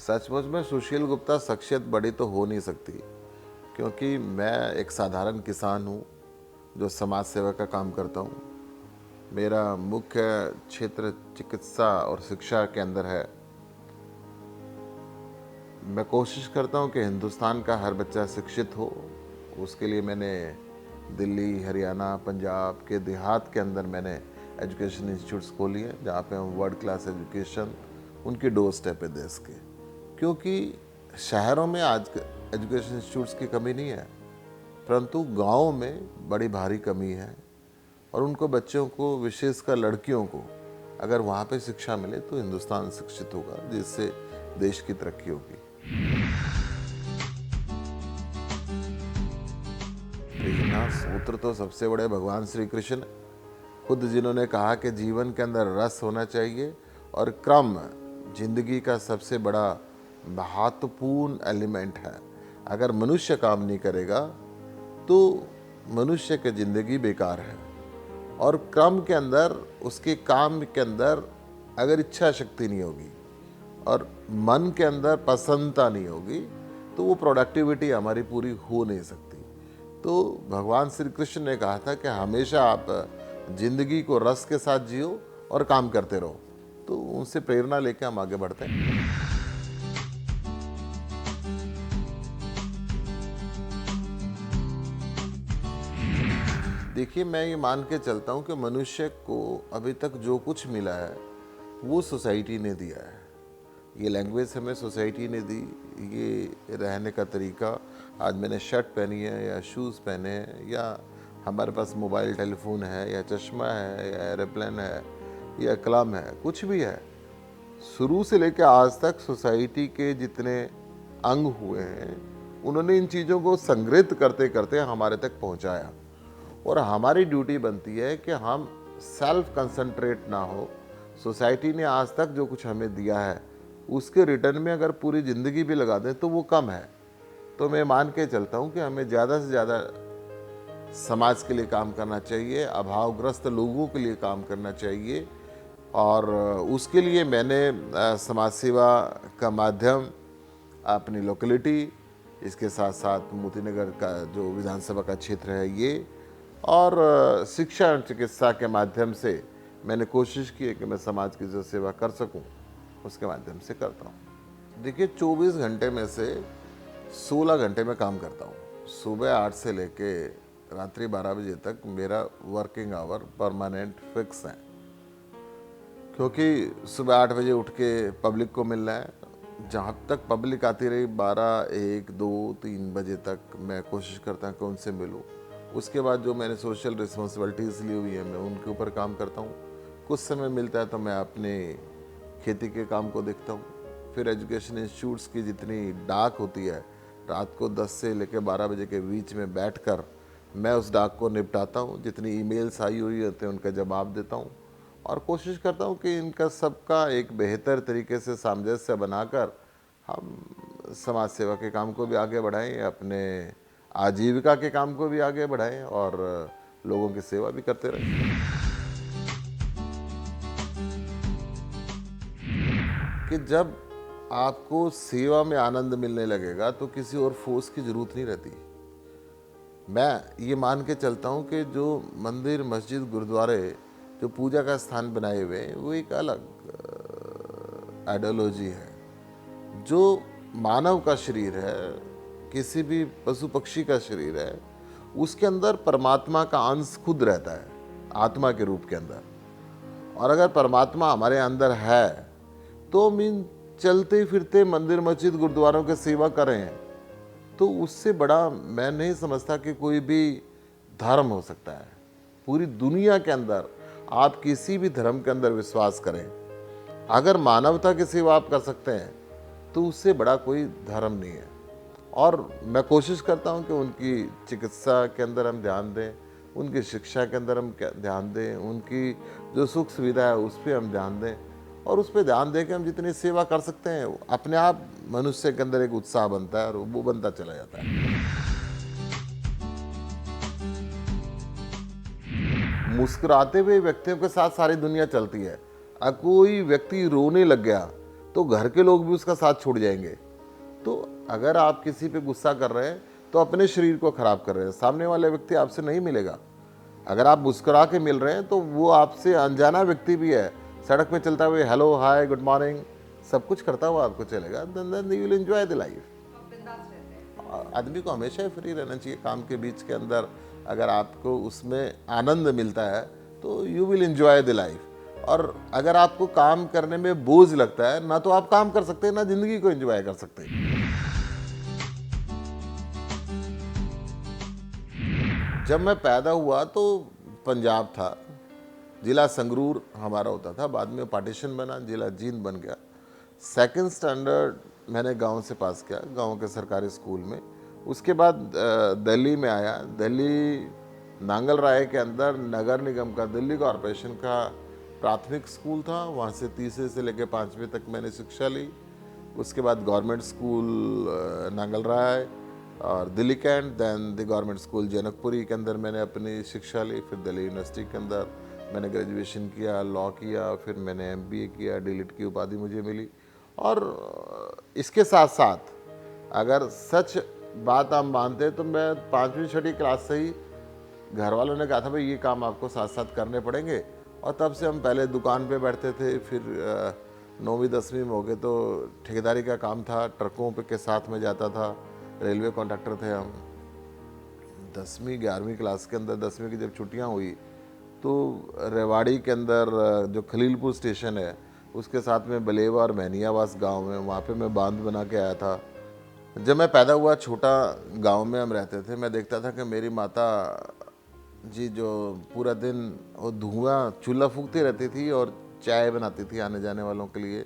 सचमुच में सुशील गुप्ता शख्सियत बड़ी तो हो नहीं सकती, क्योंकि मैं एक साधारण किसान हूँ जो समाज सेवा का काम करता हूँ। मेरा मुख्य क्षेत्र चिकित्सा और शिक्षा के अंदर है। मैं कोशिश करता हूँ कि हिंदुस्तान का हर बच्चा शिक्षित हो। उसके लिए मैंने दिल्ली, हरियाणा, पंजाब के देहात के अंदर मैंने एजुकेशन इंस्टीट्यूट्स खोली हैं, जहाँ पे हम वर्ल्ड क्लास एजुकेशन उनकी डोर स्टेप पे दे सके। क्योंकि शहरों में आज एजुकेशन इंस्टीट्यूट्स की कमी नहीं है, परंतु गाँव में बड़ी भारी कमी है। और उनको बच्चों को, विशेषकर लड़कियों को, अगर वहाँ पे शिक्षा मिले तो हिंदुस्तान शिक्षित होगा, जिससे देश की तरक्की होगी। प्रेरणा सूत्र तो सबसे बड़े भगवान श्री कृष्ण, खुद जिन्होंने कहा कि जीवन के अंदर रस होना चाहिए और क्रम जिंदगी का सबसे बड़ा महत्वपूर्ण एलिमेंट है। अगर मनुष्य काम नहीं करेगा तो मनुष्य की जिंदगी बेकार है। और क्रम के अंदर, उसके काम के अंदर अगर इच्छा शक्ति नहीं होगी और मन के अंदर पसंदता नहीं होगी तो वो प्रोडक्टिविटी हमारी पूरी हो नहीं सकती। तो भगवान श्री कृष्ण ने कहा था कि हमेशा आप जिंदगी को रस के साथ जियो और काम करते रहो। तो उनसे प्रेरणा लेके हम आगे बढ़ते हैं। देखिए, मैं ये मान के चलता हूँ कि मनुष्य को अभी तक जो कुछ मिला है वो सोसाइटी ने दिया है। ये लैंग्वेज हमें सोसाइटी ने दी, ये रहने का तरीका, आज मैंने शर्ट पहनी है या शूज़ पहने हैं, या हमारे पास मोबाइल टेलीफोन है, या चश्मा है, या एरोप्लेन है, या कलम है, कुछ भी है, शुरू से लेकर आज तक सोसाइटी के जितने अंग हुए हैं उन्होंने इन चीज़ों को संग्रहित करते करते हमारे तक पहुंचाया। और हमारी ड्यूटी बनती है कि हम सेल्फ कंसंट्रेट ना हो। सोसाइटी ने आज तक जो कुछ हमें दिया है उसके रिटर्न में अगर पूरी ज़िंदगी भी लगा दें तो वो कम है। तो मैं मान के चलता हूँ कि हमें ज़्यादा से ज़्यादा समाज के लिए काम करना चाहिए, अभावग्रस्त लोगों के लिए काम करना चाहिए। और उसके लिए मैंने समाज सेवा का माध्यम, अपनी लोकेलिटी, इसके साथ साथ मोतीनगर का जो विधानसभा का क्षेत्र है ये, और शिक्षा और चिकित्सा के माध्यम से मैंने कोशिश की है कि मैं समाज की जो सेवा कर सकूं, उसके माध्यम से करता हूं। देखिए, 24 घंटे में से 16 घंटे में काम करता हूं। सुबह 8 से लेके रात्रि 12 बजे तक मेरा वर्किंग आवर परमानेंट फिक्स है, क्योंकि सुबह 8 बजे उठ के पब्लिक को मिलना है। जहाँ तक पब्लिक आती रही 12, 1, 2, 3 बजे तक मैं कोशिश करता हूँ कि उनसे मिलूँ। उसके बाद जो मैंने सोशल रिस्पॉन्सिबिलिटीज़ ली हुई है मैं उनके ऊपर काम करता हूँ। कुछ समय मिलता है तो मैं अपने खेती के काम को देखता हूँ। फिर एजुकेशन इंस्टीट्यूट्स की जितनी डाक होती है, रात को 10 से लेकर 12 बजे के बीच में बैठकर मैं उस डाक को निपटाता हूँ। जितनी ईमेल्स आई हुई होते हैं उनका जवाब देता हूँ और कोशिश करता हूँ कि इनका सबका एक बेहतर तरीके से सामंजस्य बनाकर हम समाज सेवा के काम को भी आगे बढ़ाएं, अपने आजीविका के काम को भी आगे बढ़ाएं और लोगों की सेवा भी करते रहें। कि जब आपको सेवा में आनंद मिलने लगेगा तो किसी और फोर्स की ज़रूरत नहीं रहती। मैं ये मान के चलता हूँ कि जो मंदिर, मस्जिद, गुरुद्वारे जो पूजा का स्थान बनाए हुए हैं वो एक अलग आइडियोलॉजी है। जो मानव का शरीर है, किसी भी पशु पक्षी का शरीर है, उसके अंदर परमात्मा का अंश खुद रहता है, आत्मा के रूप के अंदर। और अगर परमात्मा हमारे अंदर है तो मीन चलते फिरते मंदिर, मस्जिद, गुरुद्वारों की सेवा करें, तो उससे बड़ा मैं नहीं समझता कि कोई भी धर्म हो सकता है। पूरी दुनिया के अंदर आप किसी भी धर्म के अंदर विश्वास करें, अगर मानवता की सेवा आप कर सकते हैं तो उससे बड़ा कोई धर्म नहीं है। और मैं कोशिश करता हूं कि उनकी चिकित्सा के अंदर हम ध्यान दें, उनकी शिक्षा के अंदर हम ध्यान दें, उनकी जो सुख सुविधा है उस पर हम ध्यान दें, और उस पर ध्यान दें कि हम जितनी सेवा कर सकते हैं अपने आप मनुष्य के अंदर एक उत्साह बनता है और वो बनता चला जाता है। मुस्कुराते हुए व्यक्तियों के साथ सारी दुनिया चलती है। कोई व्यक्ति रोने लग गया तो घर के लोग भी उसका साथ छोड़ जाएंगे। तो अगर आप किसी पे गुस्सा कर रहे हैं तो अपने शरीर को खराब कर रहे हैं, सामने वाले व्यक्ति आपसे नहीं मिलेगा। अगर आप मुस्कुरा के मिल रहे हैं तो वो आपसे अनजाना व्यक्ति भी है, सड़क पे चलता हुए हेलो हाय गुड मॉर्निंग सब कुछ करता हुआ आपको चलेगा, then you will enjoy the life. आदमी को हमेशा फ्री रहना चाहिए काम के बीच के अंदर। अगर आपको उसमें आनंद मिलता है तो you will enjoy the life. और अगर आपको काम करने में बोझ लगता है, ना तो आप काम कर सकते हैं ना जिंदगी को एंजॉय कर सकते हैं। जब मैं पैदा हुआ तो पंजाब था, जिला संगरूर हमारा होता था, बाद में पार्टीशन बना, जिला जींद बन गया। सेकंड स्टैंडर्ड मैंने गांव से पास किया, गांव के सरकारी स्कूल में। उसके बाद दिल्ली में आया। दिल्ली नांगल राय के अंदर नगर निगम का, दिल्ली कॉरपोरेशन का प्राथमिक स्कूल था, वहाँ से तीसरे से लेकर 5वीं तक मैंने शिक्षा ली। उसके बाद गवर्नमेंट स्कूल नांगल राय और Delhi Cantt, then the government school Janakpuri के अंदर मैंने अपनी शिक्षा ली। फिर दिल्ली यूनिवर्सिटी के अंदर मैंने ग्रेजुएशन किया, लॉ किया, फिर मैंने MBA किया, डीलिट की उपाधि मुझे मिली। और इसके साथ साथ अगर सच बात आप मानते हैं तो मैं 5वीं 6वीं क्लास से ही घर वालों ने कहा था भाई ये काम आपको साथ साथ करने पड़ेंगे। और तब से हम पहले दुकान पे बैठते थे, फिर 9वीं 10वीं में हो गए तो ठेकेदारी का काम था, ट्रकों पे के साथ में जाता था, रेलवे कॉन्ट्रैक्टर थे हम। 10वीं 11वीं क्लास के अंदर 10वीं की जब छुट्टियां हुई तो रेवाड़ी के अंदर जो खलीलपुर स्टेशन है उसके साथ में बलेवा और मैनियावास गांव है, वहाँ पे मैं बांध बना के आया था। जब मैं पैदा हुआ, छोटा गांव में हम रहते थे, मैं देखता था कि मेरी माता जी जो पूरा दिन वो धुआं चूल्हा फूकती रहती थी और चाय बनाती थी आने जाने वालों के लिए।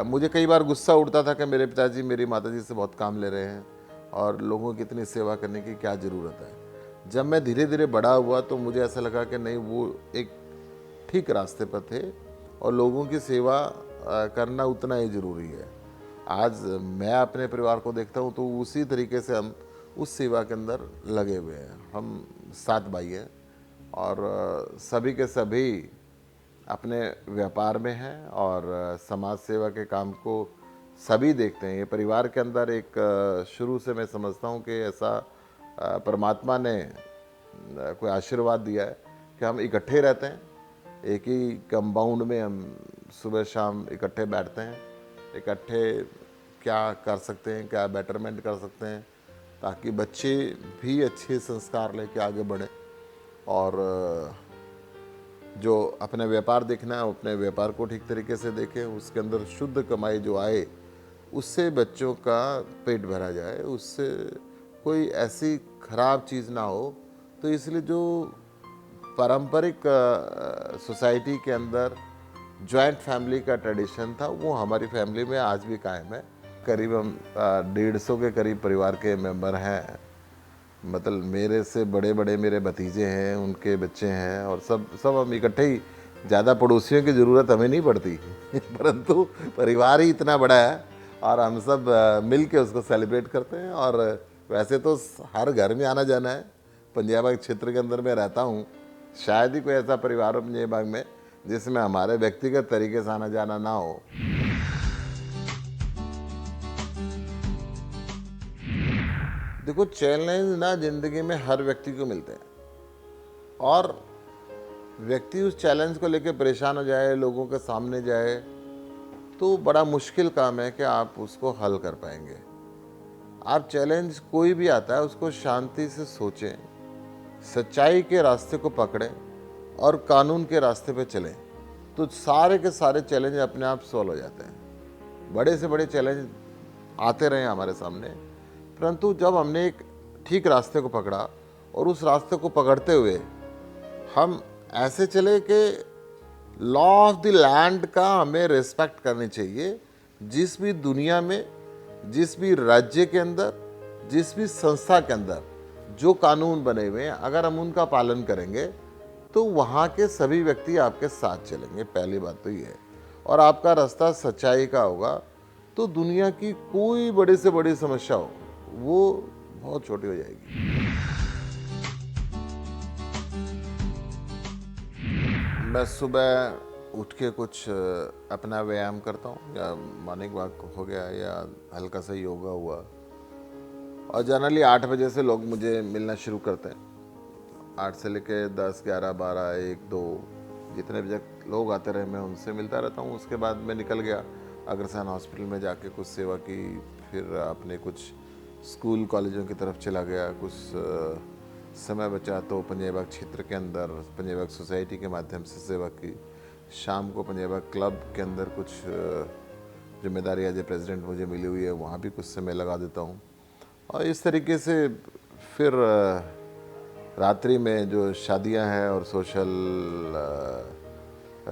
मुझे कई बार गुस्सा उठता था कि मेरे पिताजी मेरी माता जी से बहुत काम ले रहे हैं और लोगों की इतनी सेवा करने की क्या ज़रूरत है। जब मैं धीरे धीरे बड़ा हुआ तो मुझे ऐसा लगा कि नहीं, वो एक ठीक रास्ते पर थे और लोगों की सेवा करना उतना ही ज़रूरी है। आज मैं अपने परिवार को देखता हूँ तो उसी तरीके से हम उस सेवा के अंदर लगे हुए हैं। हम 7 भाई हैं और सभी के सभी अपने व्यापार में हैं और समाज सेवा के काम को सभी देखते हैं। ये परिवार के अंदर एक शुरू से मैं समझता हूँ कि ऐसा परमात्मा ने कोई आशीर्वाद दिया है कि हम इकट्ठे रहते हैं, एक ही कंपाउंड में हम सुबह शाम इकट्ठे बैठते हैं, इकट्ठे क्या कर सकते हैं, क्या बेटरमेंट कर सकते हैं ताकि बच्चे भी अच्छे संस्कार लेके आगे बढ़ें। और जो अपने व्यापार देखना है अपने व्यापार को ठीक तरीके से देखें, उसके अंदर शुद्ध कमाई जो आए उससे बच्चों का पेट भरा जाए, उससे कोई ऐसी खराब चीज़ ना हो। तो इसलिए जो पारंपरिक सोसाइटी के अंदर जॉइंट फैमिली का ट्रेडिशन था वो हमारी फैमिली में आज भी कायम है। करीब हम 150 के करीब परिवार के मेंबर हैं। मतलब मेरे से बड़े बड़े मेरे भतीजे हैं, उनके बच्चे हैं और सब हम इकट्ठे ही, ज़्यादा पड़ोसियों की ज़रूरत हमें नहीं पड़ती परंतु परिवार ही इतना बड़ा है और हम सब मिल के उसको सेलिब्रेट करते हैं। और वैसे तो हर घर में आना जाना है। पंजाब क्षेत्र के अंदर मैं रहता हूँ, शायद ही कोई ऐसा परिवार हो पंजाब में जिसमें हमारे व्यक्तिगत तरीके से आना जाना ना हो। देखो, चैलेंज ना जिंदगी में हर व्यक्ति को मिलते हैं और व्यक्ति उस चैलेंज को लेकर परेशान हो जाए, लोगों के सामने जाए तो बड़ा मुश्किल काम है कि आप उसको हल कर पाएंगे। आप चैलेंज कोई भी आता है उसको शांति से सोचें, सच्चाई के रास्ते को पकड़ें और कानून के रास्ते पे चलें तो सारे के सारे चैलेंज अपने आप सॉल्व हो जाते हैं। बड़े से बड़े चैलेंज आते रहे हमारे सामने, परंतु जब हमने एक ठीक रास्ते को पकड़ा और उस रास्ते को पकड़ते हुए हम ऐसे चले कि लॉ ऑफ द लैंड का हमें रिस्पेक्ट करनी चाहिए। जिस भी दुनिया में, जिस भी राज्य के अंदर, जिस भी संस्था के अंदर जो कानून बने हुए हैं अगर हम उनका पालन करेंगे तो वहाँ के सभी व्यक्ति आपके साथ चलेंगे। पहली बात तो ये है। और आपका रास्ता सच्चाई का होगा तो दुनिया की कोई बड़ी से बड़ी समस्या हो वो बहुत छोटी हो जाएगी। मैं सुबह उठ के कुछ अपना व्यायाम करता हूँ, या मॉर्निंग वॉक हो गया या हल्का सा योगा हुआ। और जनरली 8 बजे से लोग मुझे मिलना शुरू करते हैं। 8 से लेके 10, 11, 12, 1, 2 जितने भी तक लोग आते रहे मैं उनसे मिलता रहता हूँ। उसके बाद मैं निकल गया अग्रसेन हॉस्पिटल में जाके कुछ सेवा की, फिर अपने कुछ स्कूल कॉलेजों की तरफ चला गया। कुछ समय बचा तो पंजाब क्षेत्र के अंदर पंजाब सोसाइटी के माध्यम से सेवा की। शाम को पंजाब क्लब के अंदर कुछ जिम्मेदारी एज ए प्रेसिडेंट मुझे मिली हुई है, वहाँ भी कुछ समय लगा देता हूँ। और इस तरीके से फिर रात्रि में जो शादियां हैं और सोशल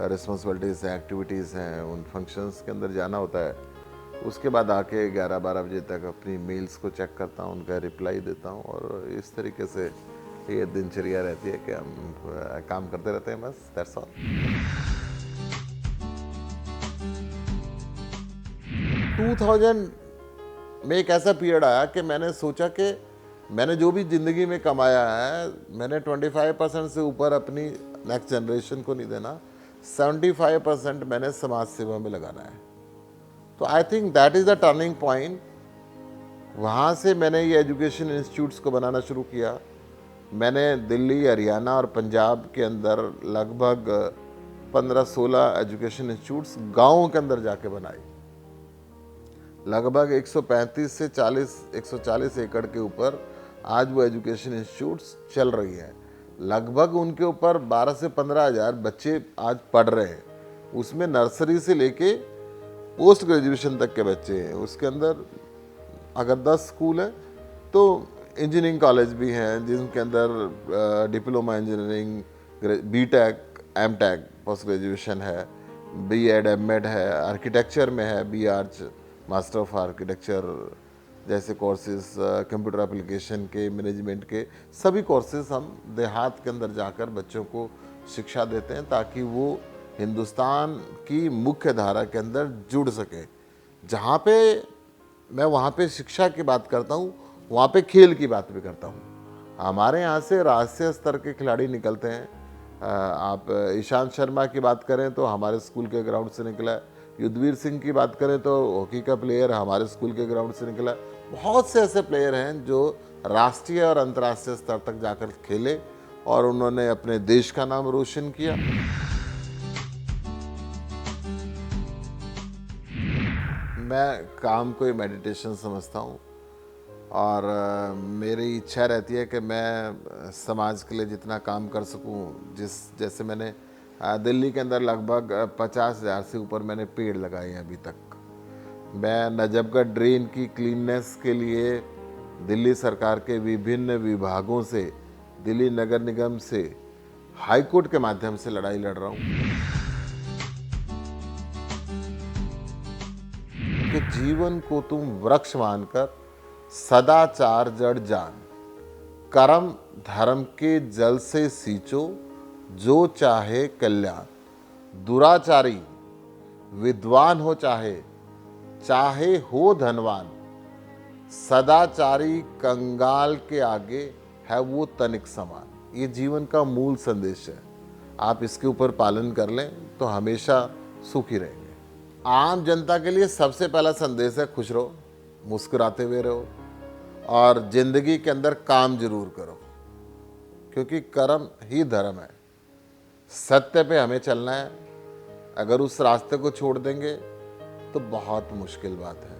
रिस्पॉन्सिबिलिटीज़ हैं, एक्टिविटीज़ हैं, उन फंक्शंस के अंदर जाना होता है। उसके बाद आके 11-12 बजे तक अपनी मेल्स को चेक करता हूँ, उनका रिप्लाई देता हूँ। और इस तरीके से ये दिनचर्या रहती है कि हम काम करते रहते हैं, बस दैट्स ऑल। 2000 में एक ऐसा पीरियड आया कि मैंने सोचा कि मैंने जो भी ज़िंदगी में कमाया है, मैंने 25% से ऊपर अपनी नेक्स्ट जनरेशन को नहीं देना, 75% मैंने समाज सेवा में लगाना है। तो I think that is the turning point. वहाँ से मैंने ये एजुकेशन इंस्टीट्यूट्स को बनाना शुरू किया। मैंने दिल्ली, हरियाणा और पंजाब के अंदर लगभग 15-16 एजुकेशन इंस्टीट्यूट्स गाँवों के अंदर जाके बनाई। लगभग 135 से 140 एकड़ के ऊपर आज वो एजुकेशन इंस्टीट्यूट्स चल रही हैं। लगभग उनके ऊपर 12 से 15 हज़ार बच्चे आज पढ़ रहे हैं। उसमें नर्सरी से लेके पोस्ट ग्रेजुएशन तक के बच्चे हैं। उसके अंदर अगर 10 स्कूल है तो इंजीनियरिंग कॉलेज भी हैं, जिनके अंदर diploma engineering, BTech, MTech post graduation है, बीएड, एमएड है, आर्किटेक्चर में है, B arch, master of architecture जैसे कोर्सेज, कंप्यूटर एप्लीकेशन के, मैनेजमेंट के सभी कोर्सेज हम देहात के अंदर जाकर बच्चों को शिक्षा देते हैं, ताकि वो हिंदुस्तान की मुख्य धारा के अंदर जुड़ सके। जहाँ पे मैं वहाँ पे शिक्षा की बात करता हूँ, वहाँ पे खेल की बात भी करता हूँ। हमारे यहाँ से राष्ट्रीय स्तर के खिलाड़ी निकलते हैं। आप ईशांत शर्मा की बात करें तो हमारे स्कूल के ग्राउंड से निकला है। युद्धवीर सिंह की बात करें तो हॉकी का प्लेयर हमारे स्कूल के ग्राउंड से निकला। बहुत से ऐसे प्लेयर हैं जो राष्ट्रीय और अंतर्राष्ट्रीय स्तर तक जाकर खेले और उन्होंने अपने देश का नाम रोशन किया। मैं काम को ही मेडिटेशन समझता हूँ और मेरी इच्छा रहती है कि मैं समाज के लिए जितना काम कर सकूँ, जैसे मैंने दिल्ली के अंदर लगभग 50,000 से ऊपर मैंने पेड़ लगाए हैं अभी तक। मैं नजफगढ़ ड्रेन की क्लीननेस के लिए दिल्ली सरकार के विभिन्न विभागों से, दिल्ली नगर निगम से, हाई कोर्ट के माध्यम से लड़ाई लड़ रहा हूँ कि जीवन को तुम वृक्ष मानकर सदाचार जड़ जान, कर्म धर्म के जल से सींचो, जो चाहे कल्याण। दुराचारी विद्वान हो चाहे हो धनवान, सदाचारी कंगाल के आगे है वो तनिक समान। ये जीवन का मूल संदेश है। आप इसके ऊपर पालन कर लें तो हमेशा सुखी रहेंगे। आम जनता के लिए सबसे पहला संदेश है खुश रहो, मुस्कुराते हुए रहो और जिंदगी के अंदर काम जरूर करो, क्योंकि कर्म ही धर्म है। सत्य पे हमें चलना है। अगर उस रास्ते को छोड़ देंगे तो बहुत मुश्किल बात है।